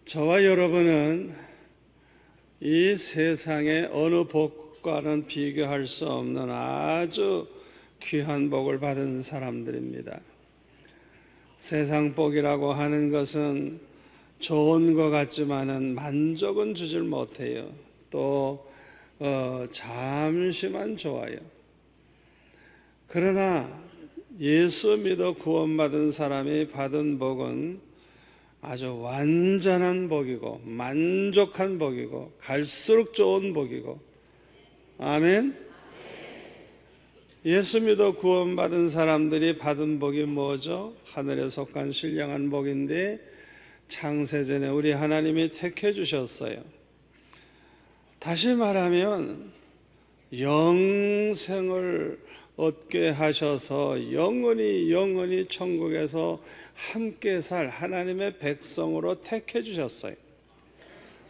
저와 여러분은 이 세상의 어느 복과는 비교할 수 없는 아주 귀한 복을 받은 사람들입니다. 세상 복이라고 하는 것은 좋은 것 같지만은 만족은 주질 못해요. 또 잠시만 좋아요. 그러나 예수 믿어 구원받은 사람이 받은 복은 아주 완전한 복이고 만족한 복이고 갈수록 좋은 복이고, 아멘. 예수 믿어 구원받은 사람들이 받은 복이 뭐죠? 하늘에 속한 신령한 복인데 창세전에 우리 하나님이 택해 주셨어요. 다시 말하면 영생을 얻게 하셔서 영원히 천국에서 함께 살 하나님의 백성으로 택해 주셨어요.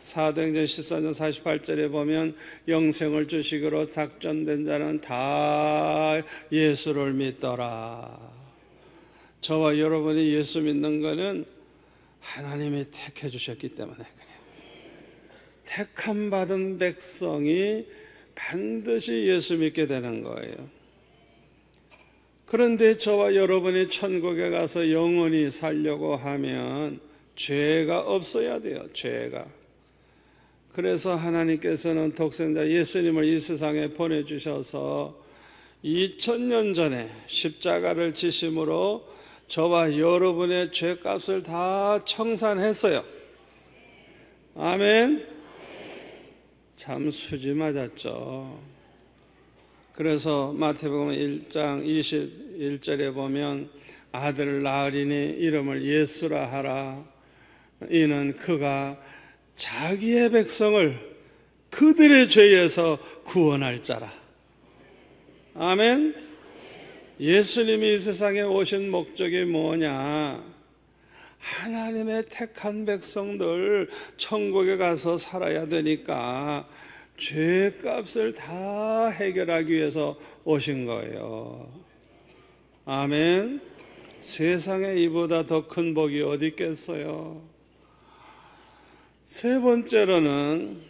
사도행전 14장 48절에 보면 영생을 주시기로 작정된 자는 다 예수를 믿더라. 저와 여러분이 예수 믿는 것은 하나님이 택해 주셨기 때문에 그래요. 택함 받은 백성이 반드시 예수 믿게 되는 거예요. 그런데 저와 여러분이 천국에 가서 영원히 살려고 하면 죄가 없어야 돼요. 죄가. 그래서 하나님께서는 독생자 예수님을 이 세상에 보내주셔서 2000년 전에 십자가를 지심으로 저와 여러분의 죄값을 다 청산했어요. 아멘. 참 수지 맞았죠. 그래서 마태복음 1장 21절에 보면 아들을 낳으리니 이름을 예수라 하라. 이는 그가 자기의 백성을 그들의 죄에서 구원할 자라. 아멘. 예수님이 이 세상에 오신 목적이 뭐냐? 하나님의 택한 백성들 천국에 가서 살아야 되니까 죄값을 다 해결하기 위해서 오신 거예요. 아멘. 세상에 이보다 더 큰 복이 어디 있겠어요? 세 번째로는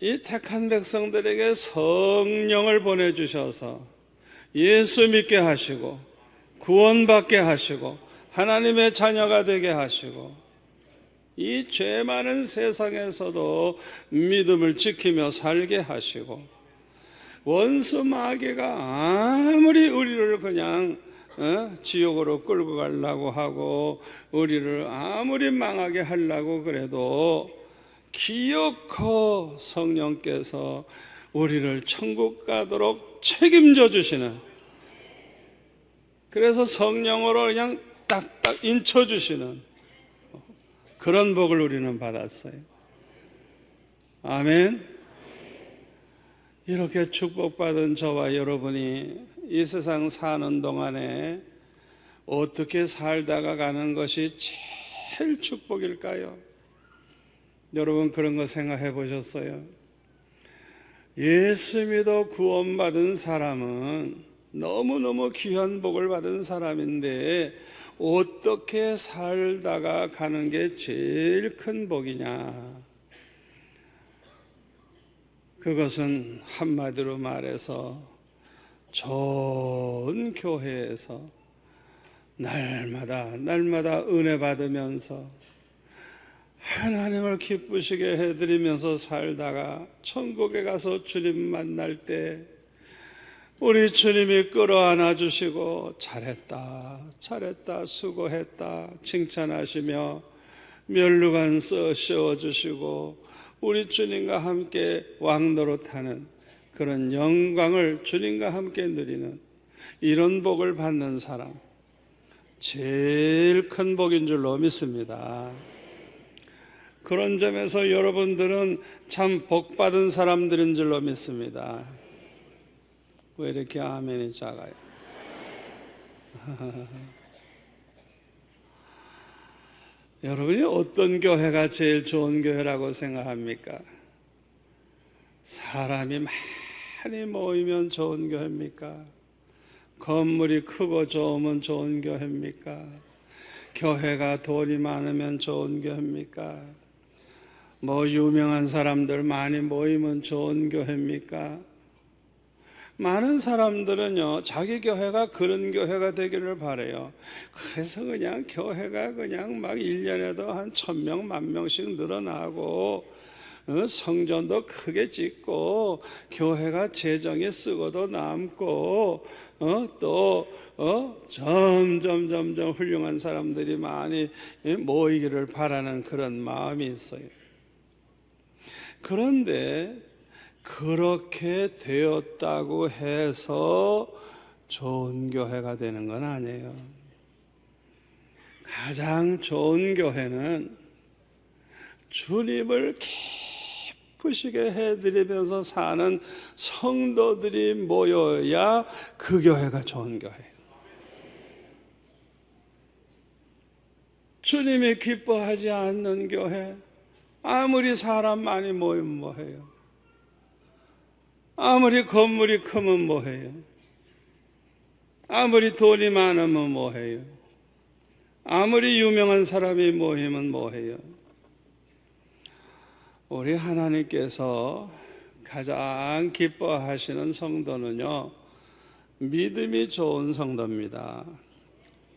이 택한 백성들에게 성령을 보내주셔서 예수 믿게 하시고 구원받게 하시고 하나님의 자녀가 되게 하시고 이 죄 많은 세상에서도 믿음을 지키며 살게 하시고 원수 마귀가 아무리 우리를 그냥 지옥으로 끌고 가려고 하고 우리를 아무리 망하게 하려고 그래도 기어코 성령께서 우리를 천국 가도록 책임져 주시는, 그래서 성령으로 그냥 딱딱 인쳐 주시는 그런 복을 우리는 받았어요. 아멘. 이렇게 축복받은 저와 여러분이 이 세상 사는 동안에 어떻게 살다가 가는 것이 제일 축복일까요? 여러분 그런 거 생각해 보셨어요? 예수 믿어 구원받은 사람은 너무너무 귀한 복을 받은 사람인데 어떻게 살다가 가는 게 제일 큰 복이냐? 그것은 한마디로 말해서 좋은 교회에서 날마다 은혜 받으면서 하나님을 기쁘시게 해드리면서 살다가 천국에 가서 주님 만날 때 우리 주님이 끌어안아 주시고 잘했다 수고했다 칭찬하시며 면류관 씌워주시고 우리 주님과 함께 왕노릇하는 그런 영광을 주님과 함께 누리는 이런 복을 받는 사람, 제일 큰 복인 줄로 믿습니다. 그런 점에서 여러분들은 참 복받은 사람들인 줄로 믿습니다. 왜 이렇게 아멘이 작아요? 여러분이 어떤 교회가 제일 좋은 교회라고 생각합니까? 사람이 많이 모이면 좋은 교회입니까? 건물이 크고 좋으면 좋은 교회입니까? 교회가 돈이 많으면 좋은 교회입니까? 뭐 유명한 사람들 많이 모이면 좋은 교회입니까? 많은 사람들은요, 자기 교회가 그런 교회가 되기를 바라요. 그래서 그냥 교회가 그냥 막 1년에도 한 1000명, 10,000명씩 늘어나고, 성전도 크게 짓고, 교회가 재정이 쓰고도 남고, 점점 훌륭한 사람들이 많이 모이기를 바라는 그런 마음이 있어요. 그런데 그렇게 되었다고 해서 좋은 교회가 되는 건 아니에요. 가장 좋은 교회는 주님을 기쁘시게 해드리면서 사는 성도들이 모여야 그 교회가 좋은 교회예요. 주님이 기뻐하지 않는 교회, 아무리 사람 많이 모이면 뭐해요? 아무리 건물이 크면 뭐해요? 아무리 돈이 많으면 뭐해요? 아무리 유명한 사람이 모이면 뭐해요? 우리 하나님께서 가장 기뻐하시는 성도는요, 믿음이 좋은 성도입니다.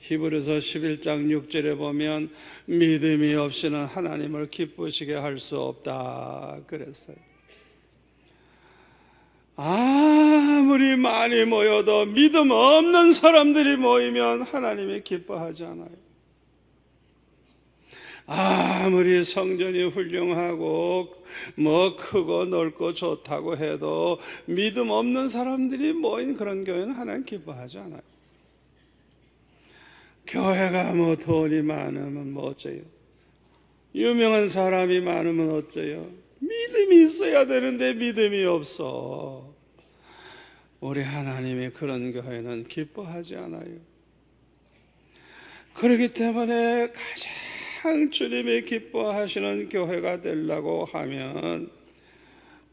히브리서 11장 6절에 보면 믿음이 없이는 하나님을 기쁘시게 할 수 없다 그랬어요. 아무리 많이 모여도 믿음 없는 사람들이 모이면 하나님이 기뻐하지 않아요. 아무리 성전이 훌륭하고 뭐 크고 넓고 좋다고 해도 믿음 없는 사람들이 모인 그런 교회는 하나님 기뻐하지 않아요. 교회가 뭐 돈이 많으면 뭐 어째요? 유명한 사람이 많으면 어째요? 믿음이 있어야 되는데 믿음이 없어. 우리 하나님이 그런 교회는 기뻐하지 않아요. 그렇기 때문에 가장 주님이 기뻐하시는 교회가 되려고 하면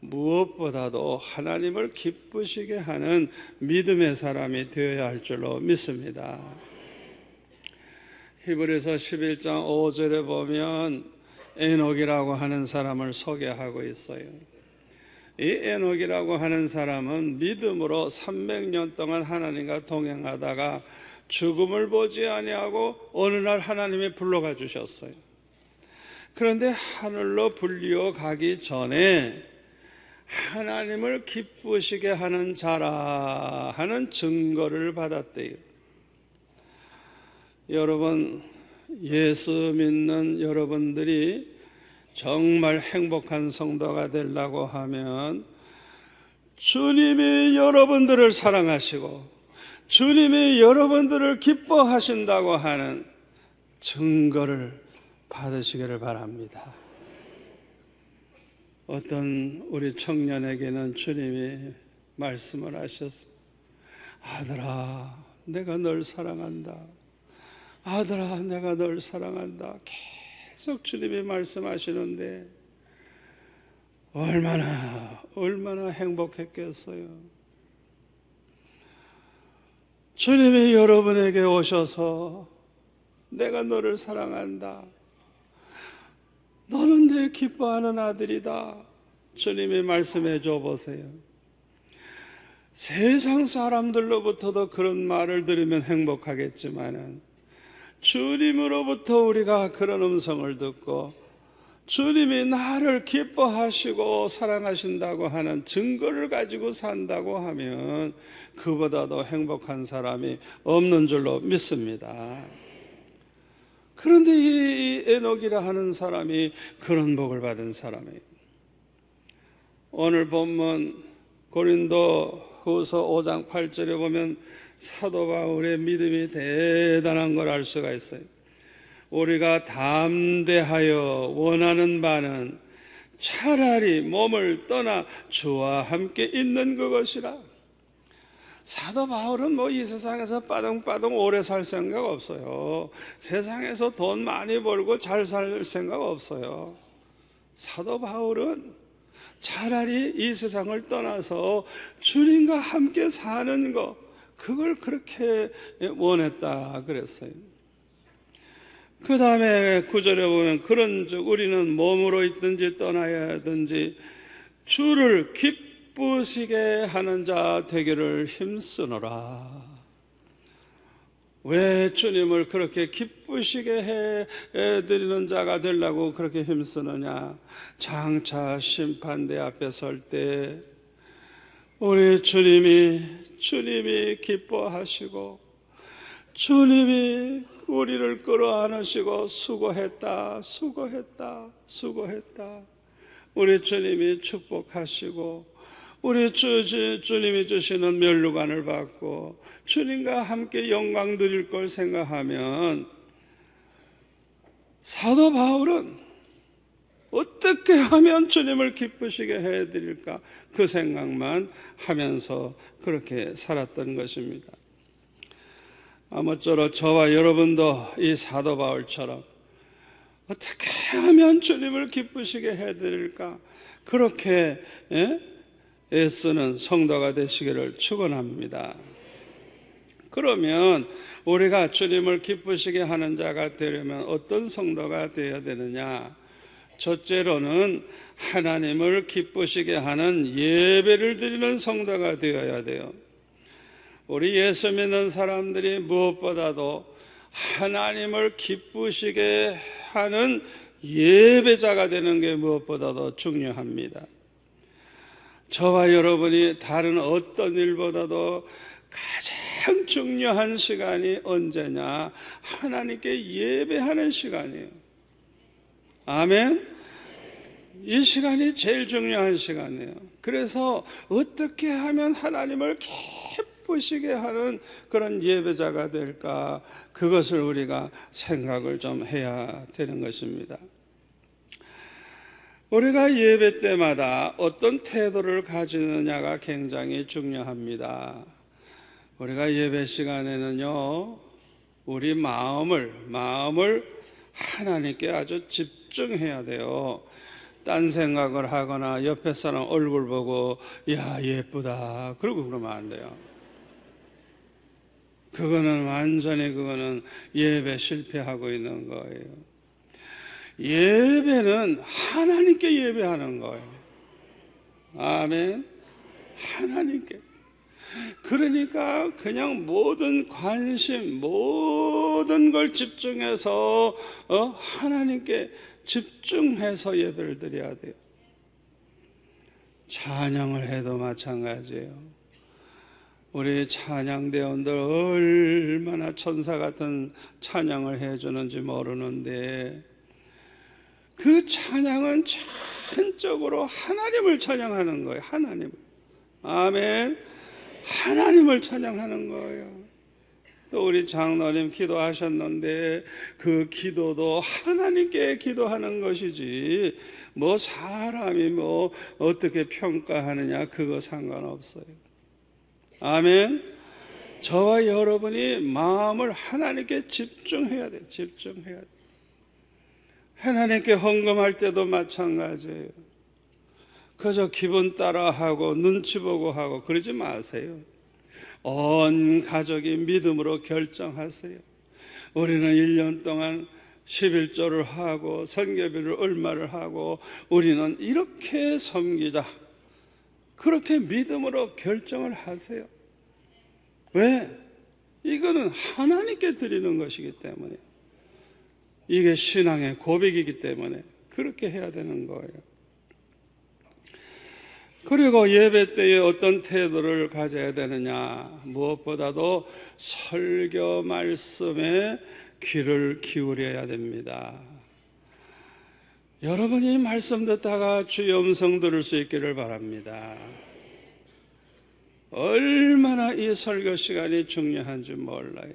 무엇보다도 하나님을 기쁘시게 하는 믿음의 사람이 되어야 할 줄로 믿습니다. 히브리서 11장 5절에 보면 에녹이라고 하는 사람을 소개하고 있어요. 이 에녹이라고 하는 사람은 믿음으로 300년 동안 하나님과 동행하다가 죽음을 보지 아니하고 어느 날 하나님이 불러가 주셨어요. 그런데 하늘로 불리어 가기 전에 하나님을 기쁘시게 하는 자라 하는 증거를 받았대요. 여러분, 예수 믿는 여러분들이 정말 행복한 성도가 되려고 하면 주님이 여러분들을 사랑하시고 주님이 여러분들을 기뻐하신다고 하는 증거를 받으시기를 바랍니다. 어떤 우리 청년에게는 주님이 말씀을 하셨어요. 아들아, 내가 널 사랑한다. 아들아, 내가 널 사랑한다. 계속 주님이 말씀하시는데 얼마나 행복했겠어요. 주님이 여러분에게 오셔서 내가 너를 사랑한다. 너는 내 기뻐하는 아들이다. 주님이 말씀해 줘 보세요. 세상 사람들로부터도 그런 말을 들으면 행복하겠지만은 주님으로부터 우리가 그런 음성을 듣고 주님이 나를 기뻐하시고 사랑하신다고 하는 증거를 가지고 산다고 하면 그보다도 행복한 사람이 없는 줄로 믿습니다. 그런데 이 에녹이라 하는 사람이 그런 복을 받은 사람이에요. 오늘 본문 고린도 후서 5장 8절에 보면 사도 바울의 믿음이 대단한 걸 알 수가 있어요. 우리가 담대하여 원하는 바는 차라리 몸을 떠나 주와 함께 있는 그것이라. 사도 바울은 뭐 이 세상에서 빠둥빠둥 오래 살 생각 없어요. 세상에서 돈 많이 벌고 잘 살 생각 없어요. 사도 바울은 차라리 이 세상을 떠나서 주님과 함께 사는 것, 그걸 그렇게 원했다 그랬어요. 그 다음에 구절에 보면 그런즉 우리는 몸으로 있든지 떠나야 하든지 주를 기쁘시게 하는 자 되기를 힘쓰노라. 왜 주님을 그렇게 기쁘시게 해드리는 자가 되려고 그렇게 힘쓰느냐? 장차 심판대 앞에 설 때 우리 주님이 기뻐하시고 주님이 우리를 끌어안으시고 수고했다 우리 주님이 축복하시고 우리 주님이 주시는 면류관을 받고 주님과 함께 영광 드릴 걸 생각하면 사도 바울은 어떻게 하면 주님을 기쁘시게 해드릴까 그 생각만 하면서 그렇게 살았던 것입니다. 아무쪼록 저와 여러분도 이 사도 바울처럼 어떻게 하면 주님을 기쁘시게 해드릴까 그렇게 애쓰는 성도가 되시기를 축원합니다. 그러면 우리가 주님을 기쁘시게 하는 자가 되려면 어떤 성도가 되어야 되느냐? 첫째로는 하나님을 기쁘시게 하는 예배를 드리는 성도가 되어야 돼요. 우리 예수 믿는 사람들이 무엇보다도 하나님을 기쁘시게 하는 예배자가 되는 게 무엇보다도 중요합니다. 저와 여러분이 다른 어떤 일보다도 가장 중요한 시간이 언제냐? 하나님께 예배하는 시간이에요. 아멘? 이 시간이 제일 중요한 시간이에요. 그래서 어떻게 하면 하나님을 기쁘시게 하는 그런 예배자가 될까? 그것을 우리가 생각을 좀 해야 되는 것입니다. 우리가 예배 때마다 어떤 태도를 가지느냐가 굉장히 중요합니다. 우리가 예배 시간에는요, 우리 마음을 하나님께 아주 집중해야 돼요. 딴 생각을 하거나 옆에 사람 얼굴 보고 야 예쁘다 그러고 그러면 안 돼요. 그거는 예배 실패하고 있는 거예요. 예배는 하나님께 예배하는 거예요. 아멘. 하나님께. 그러니까 그냥 모든 관심, 모든 걸 집중해서 하나님께 집중해서 예배를 드려야 돼요. 찬양을 해도 마찬가지예요. 우리 찬양대원들 얼마나 천사 같은 찬양을 해주는지 모르는데 그 찬양은 전적으로 하나님을 찬양하는 거예요. 하나님. 아멘. 하나님을 찬양하는 거예요. 또 우리 장로님 기도하셨는데 그 기도도 하나님께 기도하는 것이지 뭐 사람이 뭐 어떻게 평가하느냐 그거 상관없어요. 아멘. 저와 여러분이 마음을 하나님께 집중해야 돼요. 집중해야 돼요. 하나님께 헌금할 때도 마찬가지예요. 그저 기분 따라하고 눈치 보고 하고 그러지 마세요. 온 가족이 믿음으로 결정하세요. 우리는 1년 동안 11조를 하고 선교비를 얼마를 하고 우리는 이렇게 섬기자. 그렇게 믿음으로 결정을 하세요. 왜? 이거는 하나님께 드리는 것이기 때문에 이게 신앙의 고백이기 때문에 그렇게 해야 되는 거예요. 그리고 예배 때에 어떤 태도를 가져야 되느냐? 무엇보다도 설교 말씀에 귀를 기울여야 됩니다. 여러분이 말씀 듣다가 주의 음성 들을 수 있기를 바랍니다. 얼마나 이 설교 시간이 중요한지 몰라요.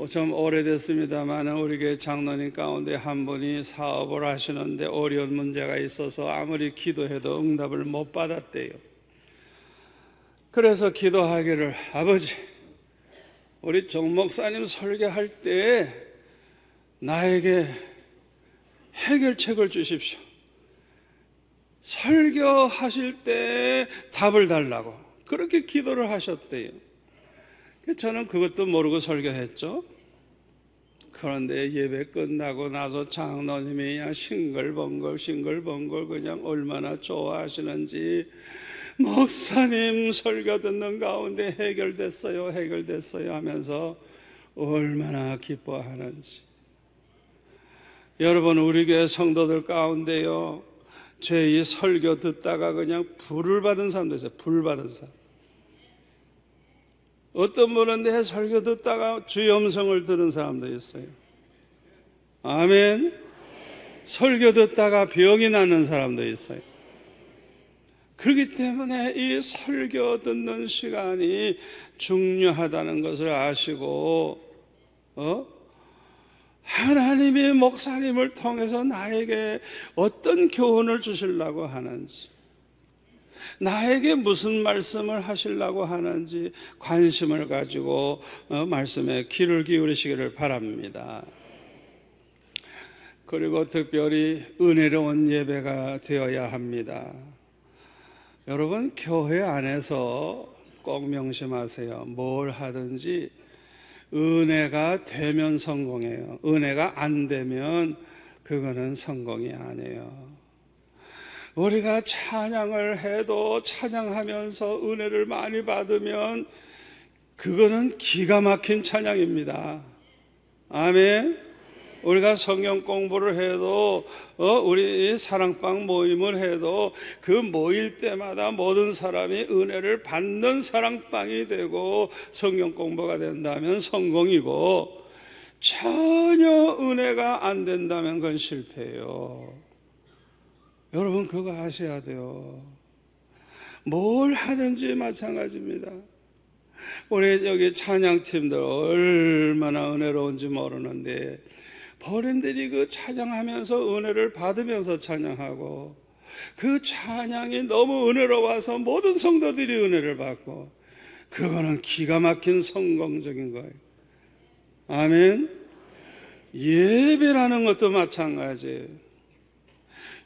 좀 오래됐습니다만 우리 교회 장로님 가운데 한 분이 사업을 하시는데 어려운 문제가 있어서 아무리 기도해도 응답을 못 받았대요. 그래서 기도하기를 아버지 우리 정 목사님 설교할 때 나에게 해결책을 주십시오. 설교하실 때 답을 달라고 그렇게 기도를 하셨대요. 저는 그것도 모르고 설교했죠. 그런데 예배 끝나고 나서 장로님이 그냥 싱글벙글 그냥 얼마나 좋아하시는지, 목사님 설교 듣는 가운데 해결됐어요 하면서 얼마나 기뻐하는지. 여러분, 우리 교회 성도들 가운데요, 제 이 설교 듣다가 그냥 불을 받은 사람도 있어요. 불 받은 사람. 어떤 분은 내 설교 듣다가 주의 음성을 들은 사람도 있어요. 아멘. 설교 듣다가 병이 나는 사람도 있어요. 그렇기 때문에 이 설교 듣는 시간이 중요하다는 것을 아시고, 하나님이 목사님을 통해서 나에게 어떤 교훈을 주시려고 하는지, 나에게 무슨 말씀을 하시려고 하는지 관심을 가지고 말씀에 귀를 기울이시기를 바랍니다. 그리고 특별히 은혜로운 예배가 되어야 합니다. 여러분, 교회 안에서 꼭 명심하세요. 뭘 하든지 은혜가 되면 성공해요. 은혜가 안 되면 그거는 성공이 아니에요. 우리가 찬양을 해도 찬양하면서 은혜를 많이 받으면 그거는 기가 막힌 찬양입니다. 아멘. 우리가 성경 공부를 해도 우리 사랑방 모임을 해도 그 모일 때마다 모든 사람이 은혜를 받는 사랑방이 되고 성경 공부가 된다면 성공이고, 전혀 은혜가 안 된다면 그건 실패예요. 여러분, 그거 아셔야 돼요. 뭘 하든지 마찬가지입니다. 우리 여기 찬양팀들 얼마나 은혜로운지 모르는데, 본인들이 그 찬양하면서 은혜를 받으면서 찬양하고, 그 찬양이 너무 은혜로워서 모든 성도들이 은혜를 받고, 그거는 기가 막힌 성공적인 거예요. 아멘. 예배라는 것도 마찬가지예요.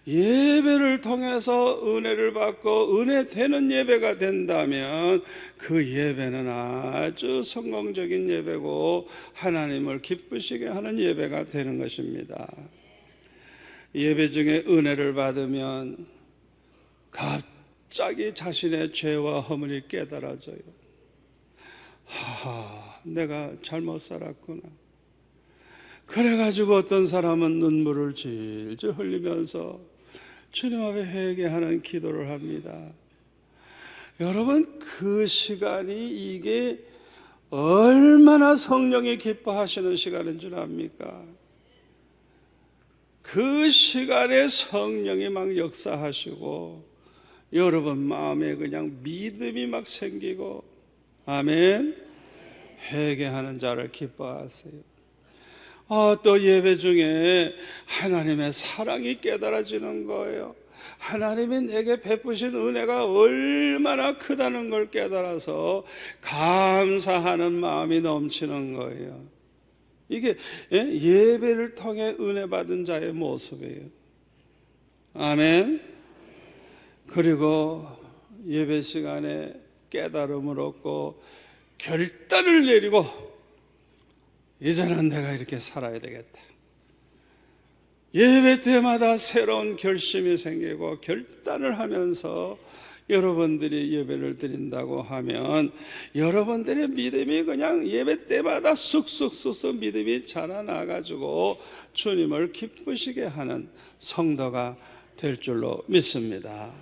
예배를 통해서 은혜를 받고 은혜 되는 예배가 된다면 그 예배는 아주 성공적인 예배고 하나님을 기쁘시게 하는 예배가 되는 것입니다. 예배 중에 은혜를 받으면 갑자기 자신의 죄와 허물이 깨달아져요. 내가 잘못 살았구나. 그래가지고 어떤 사람은 눈물을 질질 흘리면서 주님 앞에 회개하는 기도를 합니다. 여러분, 그 시간이 이게 얼마나 성령이 기뻐하시는 시간인 줄 압니까? 그 시간에 성령이 막 역사하시고 여러분 마음에 그냥 믿음이 막 생기고, 아멘. 회개하는 자를 기뻐하세요. 또 예배 중에 하나님의 사랑이 깨달아지는 거예요. 하나님이 내게 베푸신 은혜가 얼마나 크다는 걸 깨달아서 감사하는 마음이 넘치는 거예요. 이게 예배를 통해 은혜 받은 자의 모습이에요. 아멘. 그리고 예배 시간에 깨달음을 얻고 결단을 내리고, 이제는 내가 이렇게 살아야 되겠다. 예배 때마다 새로운 결심이 생기고 결단을 하면서 여러분들이 예배를 드린다고 하면 여러분들의 믿음이 그냥 예배 때마다 쑥쑥 믿음이 자라나가지고 주님을 기쁘시게 하는 성도가 될 줄로 믿습니다.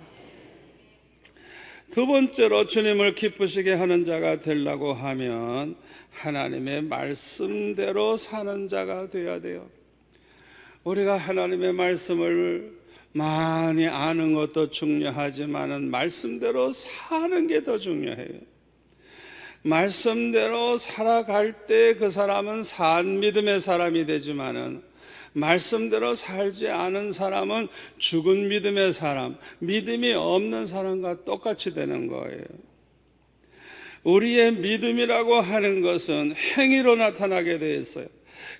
두 번째로 주님을 기쁘시게 하는 자가 되려고 하면 하나님의 말씀대로 사는 자가 되어야 돼요. 우리가 하나님의 말씀을 많이 아는 것도 중요하지만 말씀대로 사는 게 더 중요해요. 말씀대로 살아갈 때 그 사람은 산 믿음의 사람이 되지만은 말씀대로 살지 않은 사람은 죽은 믿음의 사람, 믿음이 없는 사람과 똑같이 되는 거예요. 우리의 믿음이라고 하는 것은 행위로 나타나게 되어 있어요.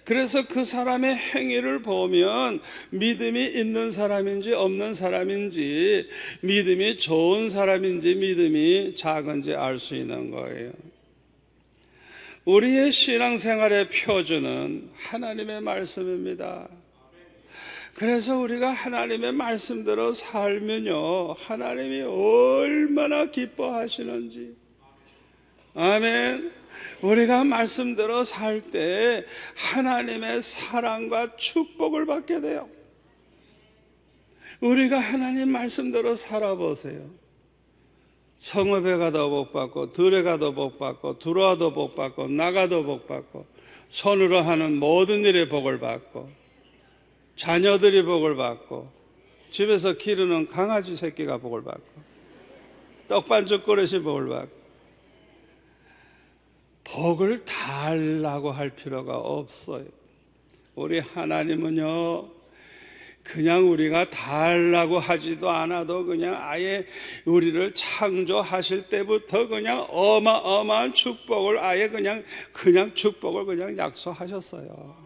그래서 그 사람의 행위를 보면 믿음이 있는 사람인지 없는 사람인지, 믿음이 좋은 사람인지 믿음이 작은지 알 수 있는 거예요. 우리의 신앙생활의 표준은 하나님의 말씀입니다. 그래서 우리가 하나님의 말씀대로 살면요, 하나님이 얼마나 기뻐하시는지. 아멘. 우리가 말씀대로 살 때 하나님의 사랑과 축복을 받게 돼요. 우리가 하나님 말씀대로 살아보세요. 성읍에 가도 복받고, 들에 가도 복받고, 들어와도 복받고, 나가도 복받고, 손으로 하는 모든 일에 복을 받고, 자녀들이 복을 받고, 집에서 기르는 강아지 새끼가 복을 받고, 떡반죽 그릇이 복을 받고, 복을 달라고 할 필요가 없어요. 우리 하나님은요, 그냥 우리가 달라고 하지도 않아도 그냥 아예 우리를 창조하실 때부터 그냥 어마어마한 축복을 아예 그냥 축복을 그냥 약속하셨어요.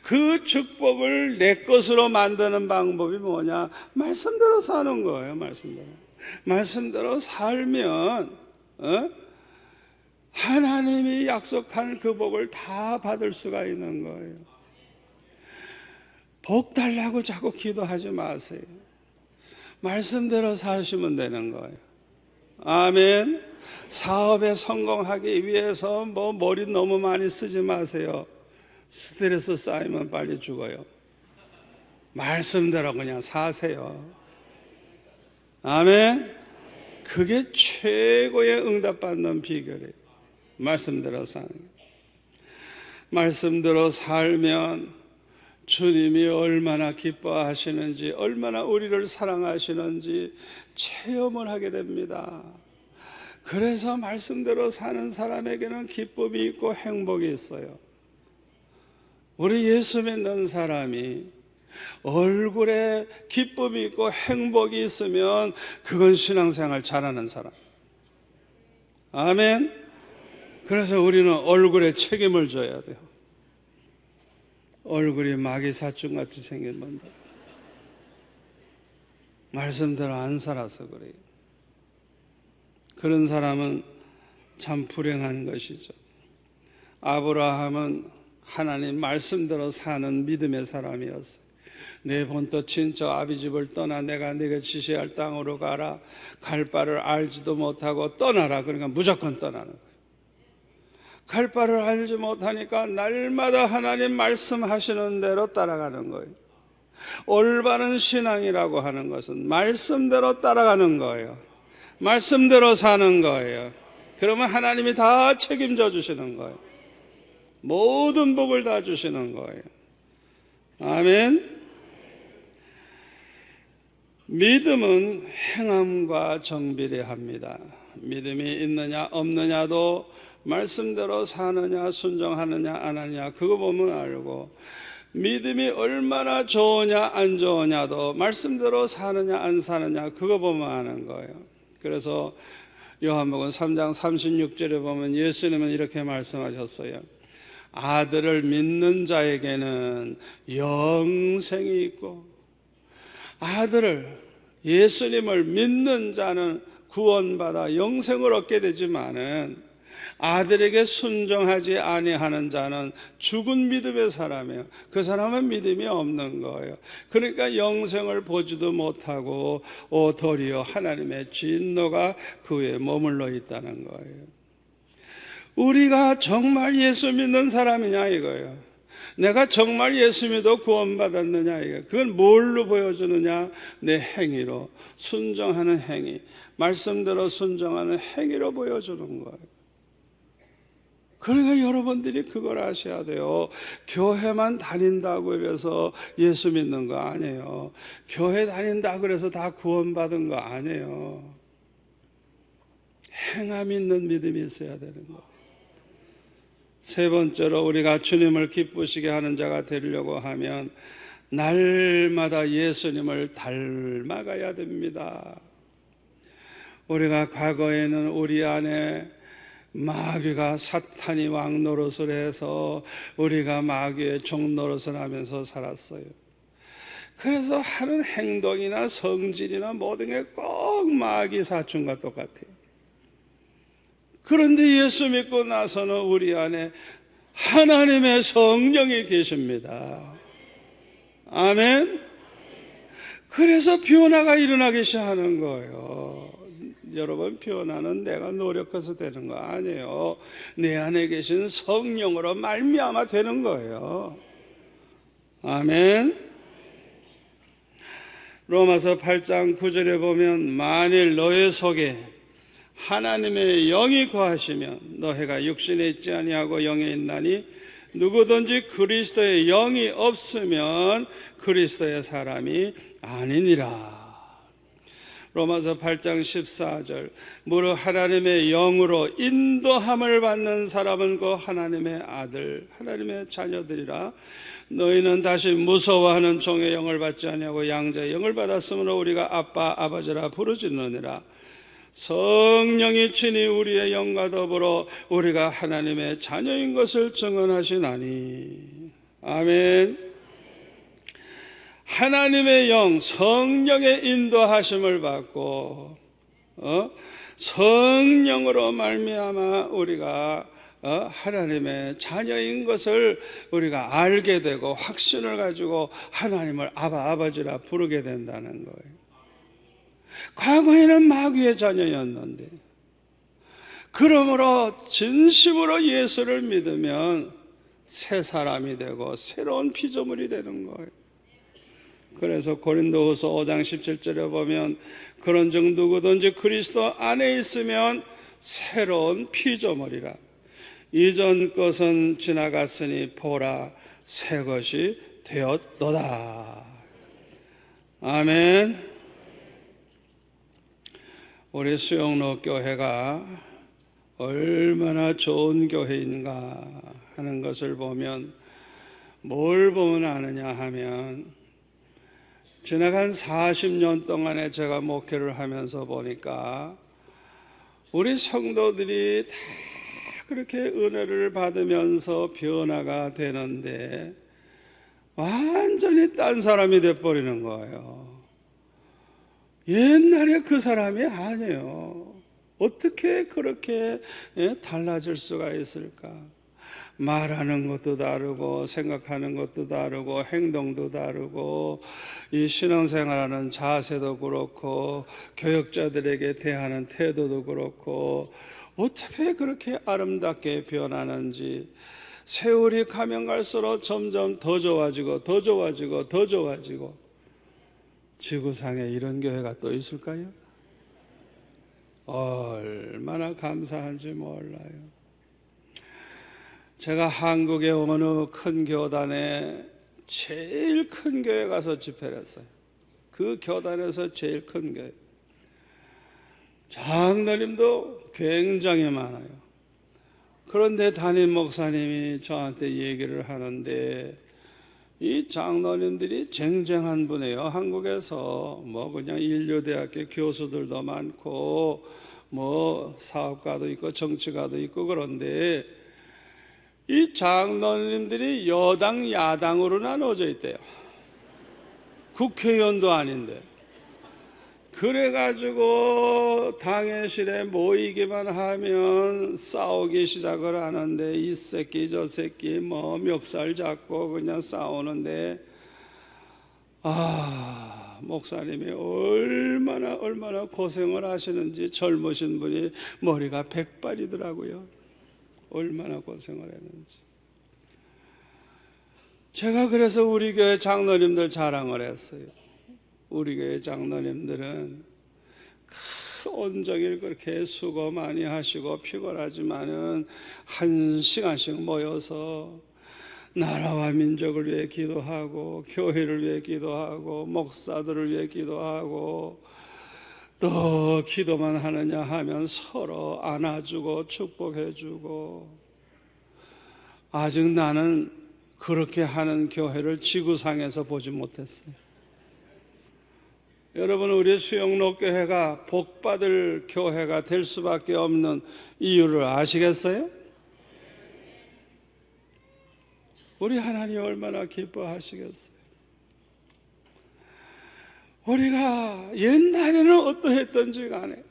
그 축복을 내 것으로 만드는 방법이 뭐냐? 말씀대로 사는 거예요. 말씀대로 살면 하나님이 약속한 그 복을 다 받을 수가 있는 거예요. 복 달라고 자꾸 기도하지 마세요. 말씀대로 사시면 되는 거예요. 아멘. 사업에 성공하기 위해서 머리 너무 많이 쓰지 마세요. 스트레스 쌓이면 빨리 죽어요. 말씀대로 그냥 사세요. 아멘. 그게 최고의 응답받는 비결이에요. 말씀대로 사는 거예요. 말씀대로 살면 주님이 얼마나 기뻐하시는지, 얼마나 우리를 사랑하시는지 체험을 하게 됩니다. 그래서 말씀대로 사는 사람에게는 기쁨이 있고 행복이 있어요. 우리 예수 믿는 사람이 얼굴에 기쁨이 있고 행복이 있으면 그건 신앙생활 잘하는 사람. 아멘. 그래서 우리는 얼굴에 책임을 져야 돼요. 얼굴이 마귀사춘같이 생겼는데 말씀대로 안 살아서 그래요. 그런 사람은 참 불행한 것이죠. 아브라함은 하나님 말씀대로 사는 믿음의 사람이었어요. 내 본토 친척 아비집을 떠나 내가 네게 지시할 땅으로 가라. 갈 바를 알지도 못하고 떠나라. 그러니까 무조건 떠나는 거예요. 갈 바를 알지 못하니까 날마다 하나님 말씀하시는 대로 따라가는 거예요. 올바른 신앙이라고 하는 것은 말씀대로 따라가는 거예요. 말씀대로 사는 거예요. 그러면 하나님이 다 책임져 주시는 거예요. 모든 복을 다 주시는 거예요. 아멘. 믿음은 행함과 정비례합니다. 믿음이 있느냐 없느냐도 말씀대로 사느냐 순종하느냐 안 하느냐 그거 보면 알고, 믿음이 얼마나 좋으냐 안 좋으냐도 말씀대로 사느냐 안 사느냐 그거 보면 아는 거예요. 그래서 요한복음 3장 36절에 보면 예수님은 이렇게 말씀하셨어요. 아들을 믿는 자에게는 영생이 있고, 아들을 예수님을 믿는 자는 구원받아 영생을 얻게 되지만은 아들에게 순종하지 아니하는 자는 죽은 믿음의 사람이에요. 그 사람은 믿음이 없는 거예요. 그러니까 영생을 보지도 못하고 도리어 하나님의 진노가 그에 머물러 있다는 거예요. 우리가 정말 예수 믿는 사람이냐 이거예요. 내가 정말 예수 믿어 구원받았느냐 이거예요. 그건 뭘로 보여주느냐? 내 행위로, 순종하는 행위, 말씀대로 순종하는 행위로 보여주는 거예요. 그러니까 여러분들이 그걸 아셔야 돼요. 교회만 다닌다고 그래서 예수 믿는 거 아니에요. 교회 다닌다 그래서 다 구원받은 거 아니에요. 행함 있는 믿음이 있어야 되는 거예요. 세 번째로 우리가 주님을 기쁘시게 하는 자가 되려고 하면 날마다 예수님을 닮아가야 됩니다. 우리가 과거에는 우리 안에 마귀가 사탄이 왕 노릇을 해서 우리가 마귀의 종 노릇을 하면서 살았어요. 그래서 하는 행동이나 성질이나 모든 게 꼭 마귀 사춘과 똑같아요. 그런데 예수 믿고 나서는 우리 안에 하나님의 성령이 계십니다. 아멘. 그래서 변화가 일어나기 시작하는 거예요. 여러분, 변화는 내가 노력해서 되는 거 아니에요. 내 안에 계신 성령으로 말미암아 되는 거예요. 아멘. 로마서 8장 9절에 보면 만일 너의 속에 하나님의 영이 거하시면 너희가 육신에 있지 아니하고 영에 있나니 누구든지 그리스도의 영이 없으면 그리스도의 사람이 아니니라. 로마서 8장 14절 무릇 하나님의 영으로 인도함을 받는 사람은 그 하나님의 아들 하나님의 자녀들이라. 너희는 다시 무서워하는 종의 영을 받지 아니하고 양자의 영을 받았으므로 우리가 아빠 아버지라 부르짖느니라. 성령이 친히 우리의 영과 더불어 우리가 하나님의 자녀인 것을 증언하시나니. 아멘. 하나님의 영, 성령의 인도하심을 받고 성령으로 말미암아 우리가 하나님의 자녀인 것을 우리가 알게 되고 확신을 가지고 하나님을 아바 아버지라 부르게 된다는 거예요. 과거에는 마귀의 자녀였는데, 그러므로 진심으로 예수를 믿으면 새 사람이 되고 새로운 피조물이 되는 거예요. 그래서 고린도후서 5장 17절에 보면 그런즉 누구든지 그리스도 안에 있으면 새로운 피조물이라. 이전 것은 지나갔으니 보라 새 것이 되었도다. 아멘. 우리 수영로 교회가 얼마나 좋은 교회인가 하는 것을 보면 뭘 보면 아느냐 하면 지나간 40년 동안에 제가 목회를 하면서 보니까 우리 성도들이 다 그렇게 은혜를 받으면서 변화가 되는데 완전히 딴 사람이 돼버리는 거예요. 옛날에 그 사람이 아니에요. 어떻게 그렇게 달라질 수가 있을까? 말하는 것도 다르고 생각하는 것도 다르고 행동도 다르고 이 신앙생활하는 자세도 그렇고 교역자들에게 대하는 태도도 그렇고 어떻게 그렇게 아름답게 변하는지 세월이 가면 갈수록 점점 더 좋아지고 더 좋아지고 더 좋아지고. 지구상에 이런 교회가 또 있을까요? 얼마나 감사한지 몰라요. 제가 한국의 어느 큰 교단에 제일 큰 교회 가서 집회를 했어요. 그 교단에서 제일 큰 교회. 장로님도 굉장히 많아요. 그런데 담임 목사님이 저한테 얘기를 하는데 이 장로님들이 쟁쟁한 분이에요. 한국에서 뭐 그냥 인류대학교 교수들도 많고 뭐 사업가도 있고 정치가도 있고 그런데 이 장로님들이 여당 야당으로 나눠져 있대요. 국회의원도 아닌데. 그래가지고 당회실에 모이기만 하면 싸우기 시작을 하는데 이 새끼 저 새끼 뭐 멱살 잡고 그냥 싸우는데 목사님이 얼마나 고생을 하시는지 젊으신 분이 머리가 백발이더라고요. 얼마나 고생을 했는지. 제가 그래서 우리 교회 장로님들 자랑을 했어요. 우리 교회 장로님들은 온종일 그렇게 수고 많이 하시고 피곤하지만은 1시간씩 모여서 나라와 민족을 위해 기도하고 교회를 위해 기도하고 목사들을 위해 기도하고 또 기도만 하느냐 하면 서로 안아주고 축복해주고. 아직 나는 그렇게 하는 교회를 지구상에서 보지 못했어요. 여러분, 우리 수영로 교회가 복받을 교회가 될 수밖에 없는 이유를 아시겠어요? 우리 하나님 얼마나 기뻐하시겠어요? 우리가 옛날에는 어떠했던지 간에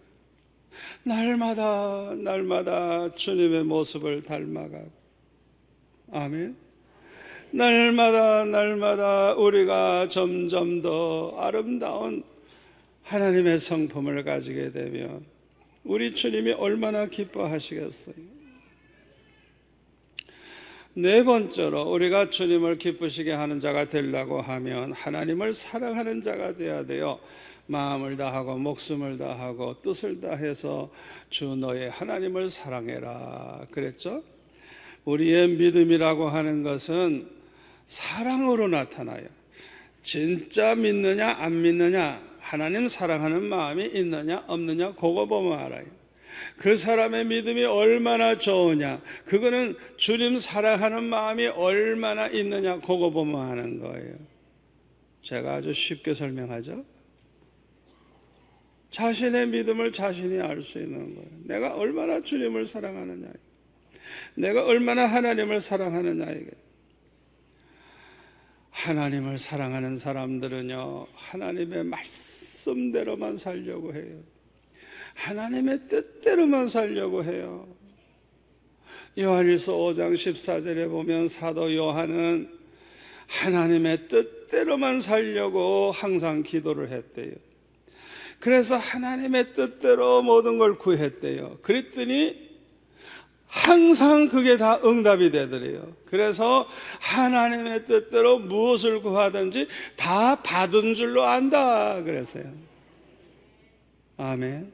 날마다 주님의 모습을 닮아가고, 아멘. 날마다 우리가 점점 더 아름다운 하나님의 성품을 가지게 되면 우리 주님이 얼마나 기뻐하시겠어요. 네 번째로 우리가 주님을 기쁘시게 하는 자가 되려고 하면 하나님을 사랑하는 자가 되어야 돼요. 마음을 다하고 목숨을 다하고 뜻을 다해서 주 너의 하나님을 사랑해라 그랬죠. 우리의 믿음이라고 하는 것은 사랑으로 나타나요. 진짜 믿느냐 안 믿느냐, 하나님 사랑하는 마음이 있느냐 없느냐 그거 보면 알아요. 그 사람의 믿음이 얼마나 좋으냐, 그거는 주님 사랑하는 마음이 얼마나 있느냐 그거 보면 하는 거예요. 제가 아주 쉽게 설명하죠. 자신의 믿음을 자신이 알 수 있는 거예요. 내가 얼마나 주님을 사랑하느냐, 내가 얼마나 하나님을 사랑하느냐. 하나님을 사랑하는 사람들은요, 하나님의 말씀대로만 살려고 해요. 하나님의 뜻대로만 살려고 해요. 요한일서 5장 14절에 보면 사도 요한은 하나님의 뜻대로만 살려고 항상 기도를 했대요. 그래서 하나님의 뜻대로 모든 걸 구했대요. 그랬더니 항상 그게 다 응답이 되더래요. 그래서 하나님의 뜻대로 무엇을 구하든지 다 받은 줄로 안다 그랬어요. 아멘.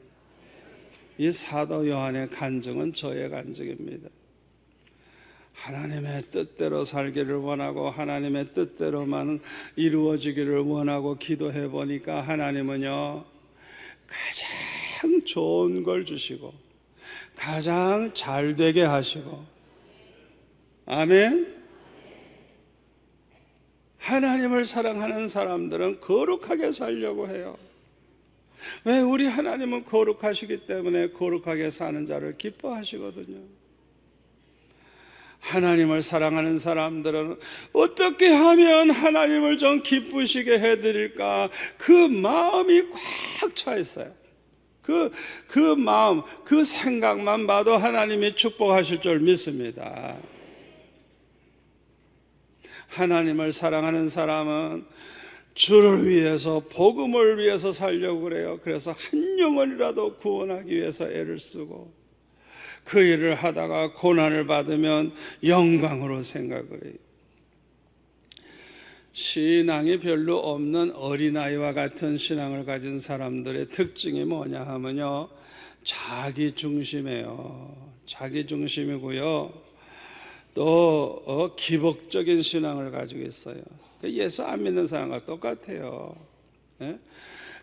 이 사도 요한의 간증은 저의 간증입니다. 하나님의 뜻대로 살기를 원하고 하나님의 뜻대로만 이루어지기를 원하고 기도해 보니까 하나님은요, 가장 좋은 걸 주시고 가장 잘 되게 하시고, 아멘. 하나님을 사랑하는 사람들은 거룩하게 살려고 해요. 왜? 우리 하나님은 거룩하시기 때문에 거룩하게 사는 자를 기뻐하시거든요. 하나님을 사랑하는 사람들은 어떻게 하면 하나님을 좀 기쁘시게 해드릴까, 그 마음이 꽉 차 있어요. 그 마음, 그 생각만 봐도 하나님이 축복하실 줄 믿습니다. 하나님을 사랑하는 사람은 주를 위해서, 복음을 위해서 살려고 그래요. 그래서 한 영혼이라도 구원하기 위해서 애를 쓰고, 그 일을 하다가 고난을 받으면 영광으로 생각을 해요. 신앙이 별로 없는 어린아이와 같은 신앙을 가진 사람들의 특징이 뭐냐 하면요, 자기중심이에요. 자기중심이고요, 또 기복적인 신앙을 가지고 있어요. 예수 안 믿는 사람과 똑같아요.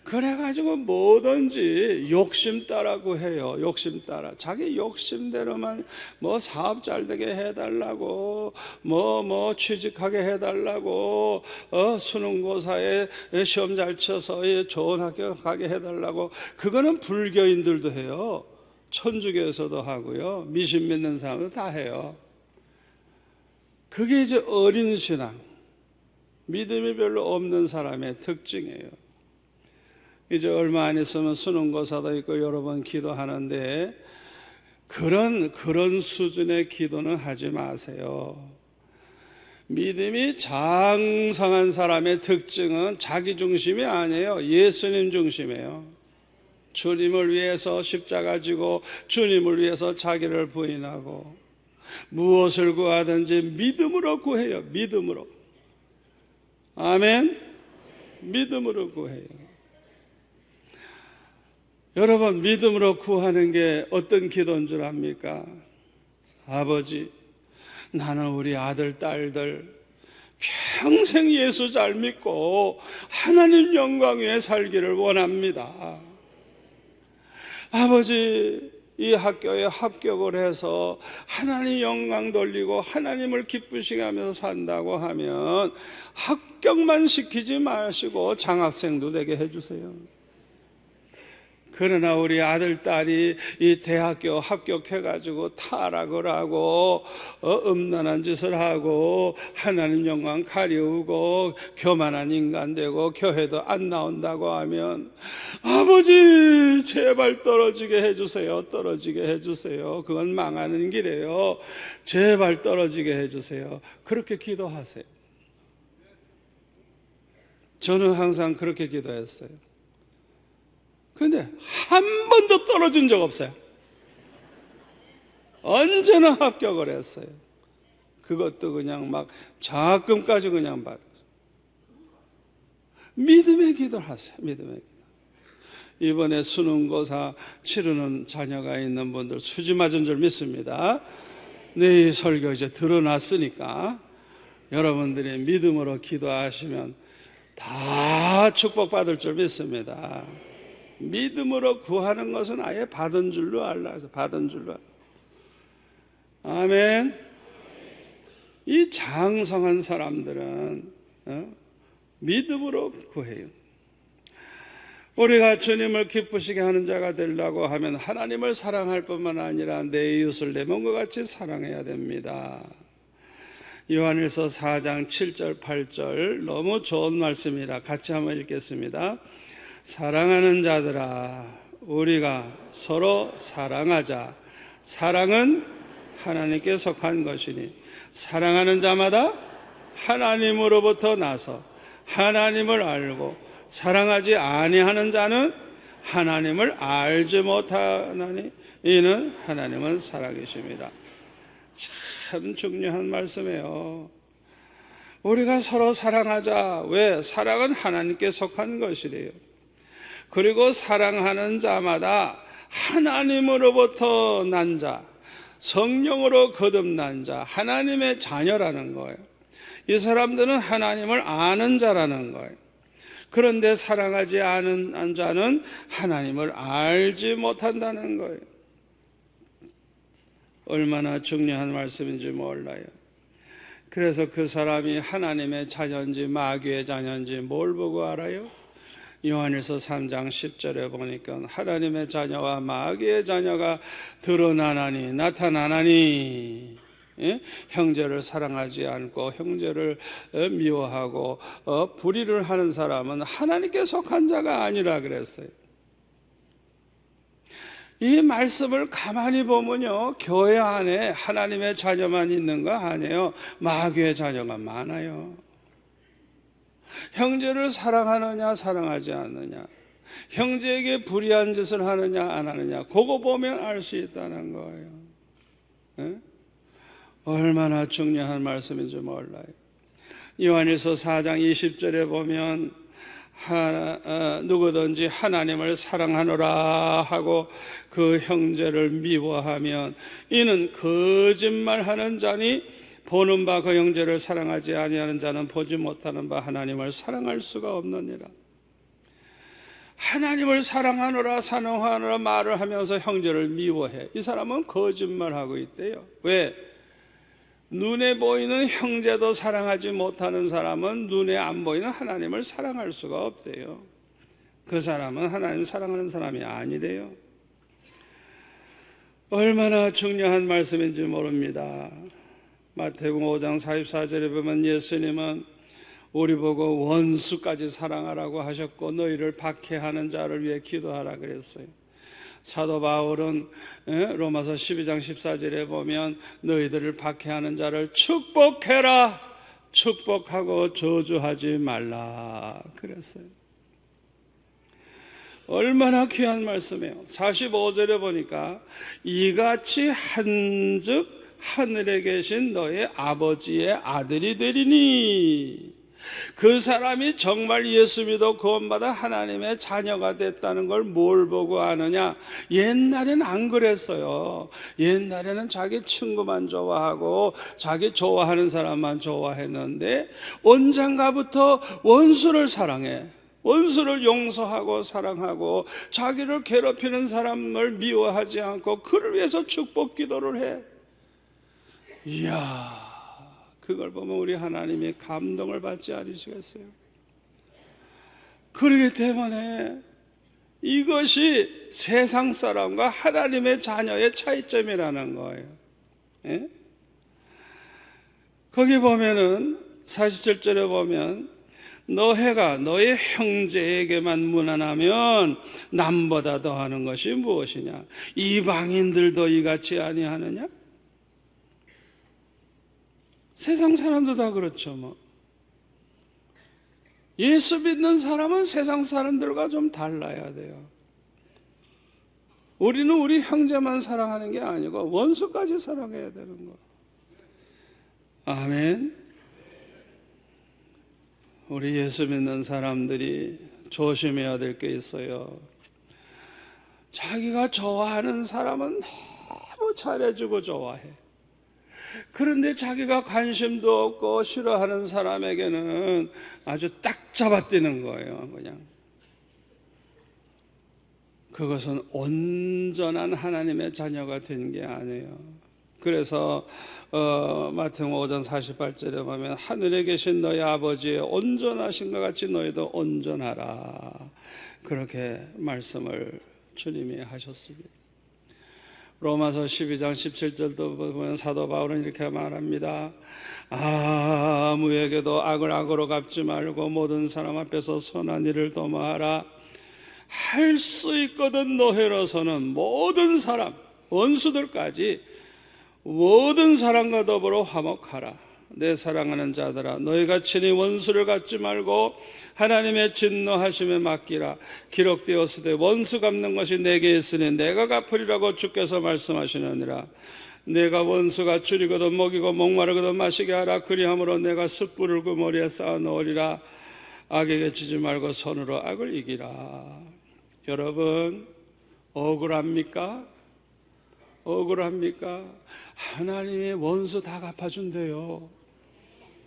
그래가지고 뭐든지 욕심 따라고 해요. 욕심 따라. 자기 욕심대로만 뭐 사업 잘 되게 해달라고, 뭐 취직하게 해달라고, 수능고사에 시험 잘 쳐서 좋은 학교 가게 해달라고. 그거는 불교인들도 해요. 천주교에서도 하고요. 미신 믿는 사람도 다 해요. 그게 이제 어린 신앙, 믿음이 별로 없는 사람의 특징이에요. 이제 얼마 안 있으면 수능고사도 있고 여러 번 기도하는데 그런 수준의 기도는 하지 마세요. 믿음이 장성한 사람의 특징은 자기 중심이 아니에요. 예수님 중심이에요. 주님을 위해서 십자가 지고 주님을 위해서 자기를 부인하고 무엇을 구하든지 믿음으로 구해요. 믿음으로. 아멘. 믿음으로 구해요. 여러분, 믿음으로 구하는 게 어떤 기도인 줄 압니까? 아버지, 나는 우리 아들, 딸들 평생 예수 잘 믿고 하나님 영광 위에 살기를 원합니다. 아버지, 이 학교에 합격을 해서 하나님 영광 돌리고 하나님을 기쁘시게 하면서 산다고 하면 합격만 시키지 마시고 장학생도 되게 해주세요. 그러나 우리 아들, 딸이 이 대학교 합격해가지고 타락을 하고 음란한 짓을 하고 하나님 영광 가리우고 교만한 인간 되고 교회도 안 나온다고 하면 아버지 제발 떨어지게 해주세요. 떨어지게 해주세요. 그건 망하는 길이에요. 제발 떨어지게 해주세요. 그렇게 기도하세요. 저는 항상 그렇게 기도했어요. 그런데 한 번도 떨어진 적 없어요. 언제나 합격을 했어요. 그것도 그냥 막 장학금까지 그냥 받았어요. 믿음의 기도를 하세요. 믿음의 기도. 이번에 수능고사 치르는 자녀가 있는 분들 수지 맞은 줄 믿습니다. 네, 설교 이제 드러났으니까 여러분들이 믿음으로 기도하시면 다 축복받을 줄 믿습니다. 믿음으로 구하는 것은 아예 받은 줄로 알라. 받은 줄로. 아멘. 이 장성한 사람들은 믿음으로 구해요. 우리가 주님을 기쁘시게 하는 자가 되려고 하면 하나님을 사랑할 뿐만 아니라 내 이웃을 내 몸과 같이 사랑해야 됩니다. 요한일서 4장 7절 8절 너무 좋은 말씀이라 같이 한번 읽겠습니다. 사랑하는 자들아 우리가 서로 사랑하자. 사랑은 하나님께 속한 것이니 사랑하는 자마다 하나님으로부터 나서 하나님을 알고 사랑하지 아니하는 자는 하나님을 알지 못하나니 이는 하나님은 사랑이십니다. 참 중요한 말씀이에요. 우리가 서로 사랑하자. 왜? 사랑은 하나님께 속한 것이래요. 그리고 사랑하는 자마다 하나님으로부터 난 자, 성령으로 거듭난 자, 하나님의 자녀라는 거예요. 이 사람들은 하나님을 아는 자라는 거예요. 그런데 사랑하지 않은 자는 하나님을 알지 못한다는 거예요. 얼마나 중요한 말씀인지 몰라요. 그래서 그 사람이 하나님의 자녀인지 마귀의 자녀인지 뭘 보고 알아요? 요한일서 3장 10절에 보니까 하나님의 자녀와 마귀의 자녀가 드러나나니 나타나나니 형제를 사랑하지 않고 형제를 미워하고 불의를 하는 사람은 하나님께 속한 자가 아니라 그랬어요. 이 말씀을 가만히 보면요, 교회 안에 하나님의 자녀만 있는 거 아니에요. 마귀의 자녀가 많아요. 형제를 사랑하느냐 사랑하지 않느냐, 형제에게 불의한 짓을 하느냐 안 하느냐, 그거 보면 알 수 있다는 거예요. 네? 얼마나 중요한 말씀인지 몰라요. 요한일서 4장 20절에 보면 누구든지 하나님을 사랑하노라 하고 그 형제를 미워하면 이는 거짓말하는 자니 보는 바 그 형제를 사랑하지 아니하는 자는 보지 못하는 바 하나님을 사랑할 수가 없느니라. 하나님을 사랑하노라 사랑하노라 말을 하면서 형제를 미워해. 이 사람은 거짓말하고 있대요. 왜? 눈에 보이는 형제도 사랑하지 못하는 사람은 눈에 안 보이는 하나님을 사랑할 수가 없대요. 그 사람은 하나님 사랑하는 사람이 아니래요. 얼마나 중요한 말씀인지 모릅니다. 마태복음 5장 44절에 보면 예수님은 우리 보고 원수까지 사랑하라고 하셨고 너희를 박해하는 자를 위해 기도하라 그랬어요. 사도 바울은 로마서 12장 14절에 보면 너희들을 박해하는 자를 축복해라, 축복하고 저주하지 말라 그랬어요. 얼마나 귀한 말씀이에요. 45절에 보니까 이같이 한즉 하늘에 계신 너의 아버지의 아들이 되리니, 그 사람이 정말 예수 믿어 구원받아 하나님의 자녀가 됐다는 걸 뭘 보고 아느냐? 옛날에는 안 그랬어요. 옛날에는 자기 친구만 좋아하고 자기 좋아하는 사람만 좋아했는데 언젠가부터 원수를 사랑해, 원수를 용서하고 사랑하고 자기를 괴롭히는 사람을 미워하지 않고 그를 위해서 축복 기도를 해. 이야, 그걸 보면 우리 하나님이 감동을 받지 않으시겠어요? 그렇기 때문에 이것이 세상 사람과 하나님의 자녀의 차이점이라는 거예요. 예? 거기 보면은 47절에 보면 너희가 너의 형제에게만 무난하면 남보다 더하는 것이 무엇이냐? 이방인들도 이같이 아니하느냐? 세상 사람도 다 그렇죠 뭐. 예수 믿는 사람은 세상 사람들과 좀 달라야 돼요. 우리는 우리 형제만 사랑하는 게 아니고 원수까지 사랑해야 되는 거. 아멘. 우리 예수 믿는 사람들이 조심해야 될 게 있어요. 자기가 좋아하는 사람은 너무 잘해주고 좋아해. 그런데 자기가 관심도 없고 싫어하는 사람에게는 아주 딱 잡아뛰는 거예요. 그냥 그것은 온전한 하나님의 자녀가 된 게 아니에요. 그래서 마태복음 5장 48절에 보면 하늘에 계신 너희 아버지의 온전하신 것 같이 너희도 온전하라, 그렇게 말씀을 주님이 하셨습니다. 로마서 12장 17절도 보면 사도 바울은 이렇게 말합니다. 아무에게도 악을 악으로 갚지 말고 모든 사람 앞에서 선한 일을 도모하라. 할 수 있거든 너희로서는 모든 사람, 원수들까지 모든 사람과 더불어 화목하라. 내 사랑하는 자들아, 너희가 친히 원수를 갚지 말고 하나님의 진노하심에 맡기라. 기록되었으되 원수 갚는 것이 내게 있으니 내가 갚으리라고 주께서 말씀하시느니라. 내가 원수가 줄이거든 먹이고 목마르거든 마시게 하라. 그리함으로 내가 숯불을 그 머리에 쌓아 놓으리라. 악에게 지지 말고 선으로 악을 이기라. 여러분, 억울합니까? 억울합니까? 하나님이 원수 다 갚아준대요.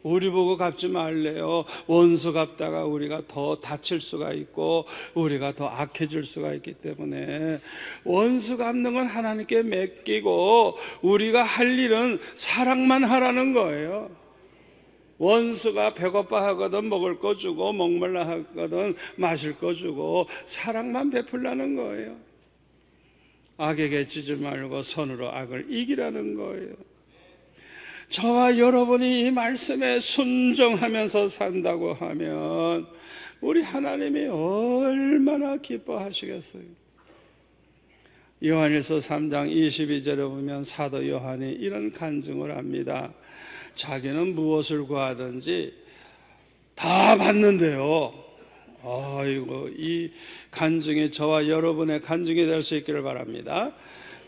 우리 보고 갚지 말래요. 원수 갚다가 우리가 더 다칠 수가 있고 우리가 더 악해질 수가 있기 때문에 원수 갚는 건 하나님께 맡기고 우리가 할 일은 사랑만 하라는 거예요. 원수가 배고파 하거든 먹을 거 주고 목말라 하거든 마실 거 주고 사랑만 베풀라는 거예요. 악에게 지지 말고 선으로 악을 이기라는 거예요. 저와 여러분이 이 말씀에 순종하면서 산다고 하면 우리 하나님이 얼마나 기뻐하시겠어요. 요한일서 3장 22절에 보면 사도 요한이 이런 간증을 합니다. 자기는 무엇을 구하든지 다 받는데요. 아이고, 이 간증이 저와 여러분의 간증이 될 수 있기를 바랍니다.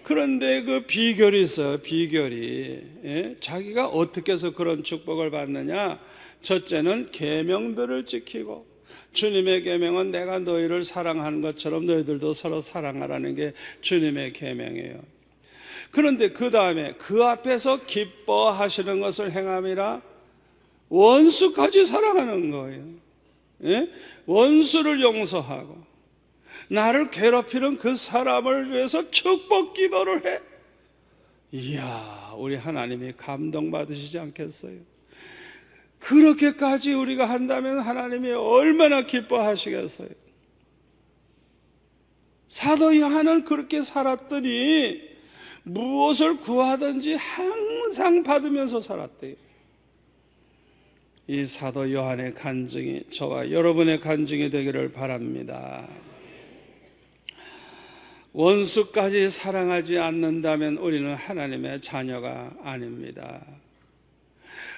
그런데 그 비결이 있어요. 비결이. 예? 자기가 어떻게 해서 그런 축복을 받느냐? 첫째는 계명들을 지키고, 주님의 계명은 내가 너희를 사랑하는 것처럼 너희들도 서로 사랑하라는 게 주님의 계명이에요. 그런데 그 다음에 그 앞에서 기뻐하시는 것을 행함이라. 원수까지 사랑하는 거예요. 예? 원수를 용서하고 나를 괴롭히는 그 사람을 위해서 축복 기도를 해. 이야, 우리 하나님이 감동받으시지 않겠어요? 그렇게까지 우리가 한다면 하나님이 얼마나 기뻐하시겠어요? 사도 요한은 그렇게 살았더니 무엇을 구하든지 항상 받으면서 살았대요. 이 사도 요한의 간증이 저와 여러분의 간증이 되기를 바랍니다. 원수까지 사랑하지 않는다면 우리는 하나님의 자녀가 아닙니다.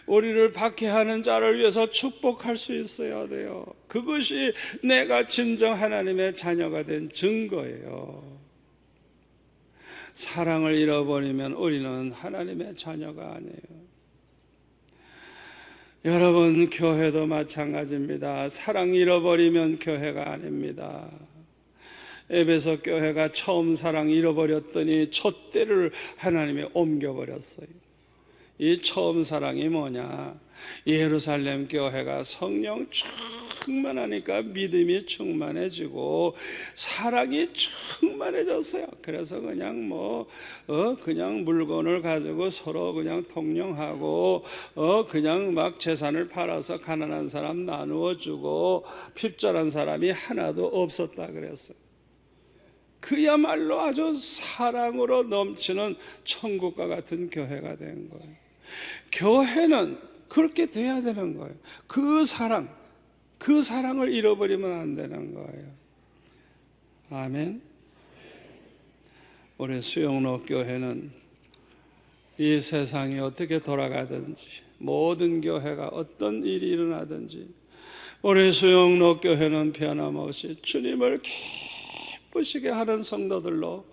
우리를 박해하는 자를 위해서 축복할 수 있어야 돼요. 그것이 내가 진정 하나님의 자녀가 된 증거예요. 사랑을 잃어버리면 우리는 하나님의 자녀가 아니에요. 여러분, 교회도 마찬가지입니다. 사랑 잃어버리면 교회가 아닙니다. 에베소 교회가 처음 사랑 잃어버렸더니 촛대를 하나님이 옮겨버렸어요. 이 처음 사랑이 뭐냐? 예루살렘 교회가 성령 충만하니까 믿음이 충만해지고 사랑이 충만해졌어요. 그래서 그냥 그냥 물건을 가지고 서로 그냥 통용하고 그냥 막 재산을 팔아서 가난한 사람 나누어 주고 핍절한 사람이 하나도 없었다 그랬어요. 그야말로 아주 사랑으로 넘치는 천국과 같은 교회가 된 거예요. 교회는 그렇게 돼야 되는 거예요. 그 사랑을 잃어버리면 안 되는 거예요. 아멘. 우리 수영로 교회는 이 세상이 어떻게 돌아가든지, 모든 교회가 어떤 일이 일어나든지 우리 수영로 교회는 변함없이 주님을 기쁘시게 하는 성도들로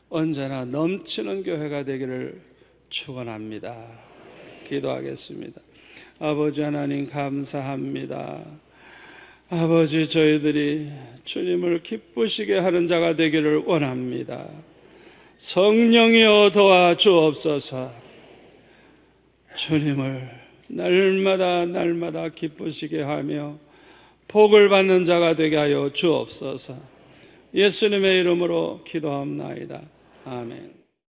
언제나 넘치는 교회가 되기를 축원합니다. 기도하겠습니다. 아버지 하나님 감사합니다. 아버지, 저희들이 주님을 기쁘시게 하는 자가 되기를 원합니다. 성령이여 도와주옵소서. 주님을 날마다 기쁘시게 하며 복을 받는 자가 되게 하여 주옵소서. 예수님의 이름으로 기도합나이다. 아멘.